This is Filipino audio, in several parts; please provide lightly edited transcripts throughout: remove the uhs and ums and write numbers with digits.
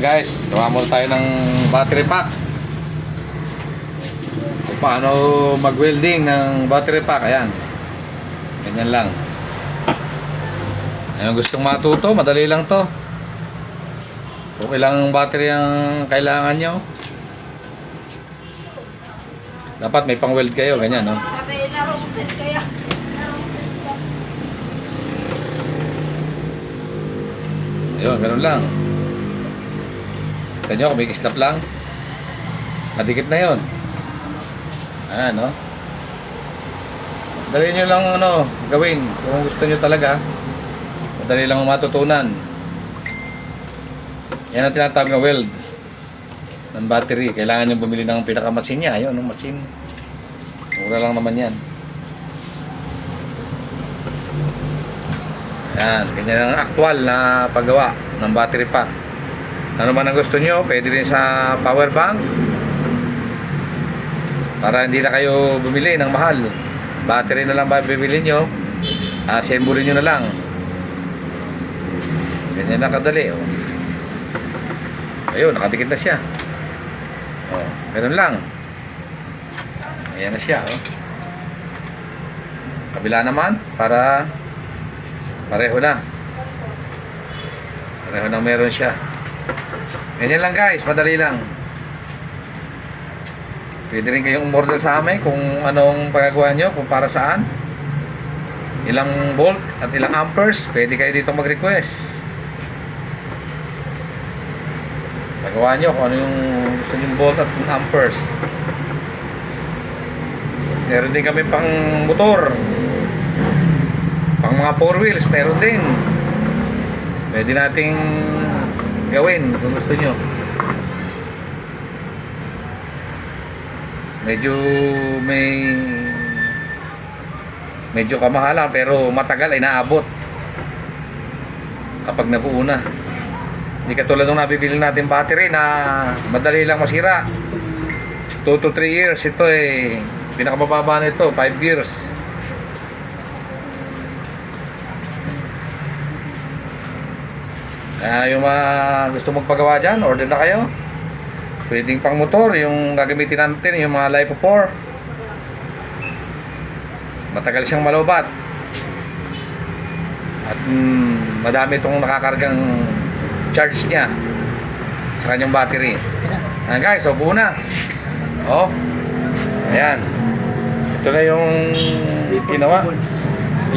Ayan guys, gawa muna tayo ng battery pack. Kung paano mag-welding ng battery pack. Ayan. Ganyan lang. Ayun, gustong matuto, madali lang to. Kung ilang battery ang kailangan nyo, dapat may pang weld kayo, ganyan, no? Ayun, ganun lang. Kita nyo, kumikislap lang. Madikit na yun. Ayan, no? Madali nyo lang, gawin. Kung gusto nyo talaga, madali lang matutunan. Yan ang tinatawag na weld ng battery. Kailangan nyo bumili ng pinakamasin niya. Ayun, ng masin. Mura lang naman yan. Yan, ganyan ang aktual na paggawa ng battery pack. Ano man ang gusto nyo, pwede rin sa power bank. Para hindi na kayo bumili ng mahal. Battery na lang ba bibili nyo? Assemble nyo na lang. Ganyan na kadali. Oh. Ayun, nakadikit na siya. Oh, ganun lang. Ayan na siya. Oh. Kabila naman, para pareho na. Pareho na meron siya. Ganyan lang guys, madali lang. Pwede rin kayong umorder sa amin kung anong pagagawa nyo, kung para saan. Ilang volt at ilang amperes, pwede kayo dito mag-request. Pagawa nyo kung ano yung gusto yung volt at amperes. Meron din kami pang motor, pang mga 4 wheels, meron din. Pwede nating gawin kung gusto nyo. Medyo kamahalan pero matagal ay naabot kapag nabuo na. Hindi katulad nung nabibili natin battery na madali lang masira. 2 to 3 years. Ito pinakamababa na ito, 5 years. Kaya yung mga gusto magpagawa dyan, order na kayo. Pwedeng pang motor, yung gagamitin natin, yung mga Lipo 4. Matagal siyang malobat. At madami itong nakakargang charge niya sa kanyang battery. Ayan guys, buo na. Oh, ayan. Ito na yung ginawa.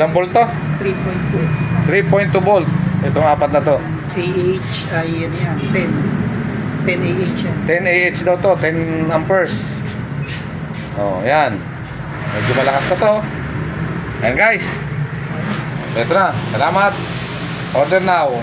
Ilang volt to? 3.2 volt. Itong apat na to. AH ay yan, 10 AH yan. 10 AH daw to, 10 amperes. Oh, ayan. Medyo malakas na to. Ayan guys. Ito na. Salamat. Order now.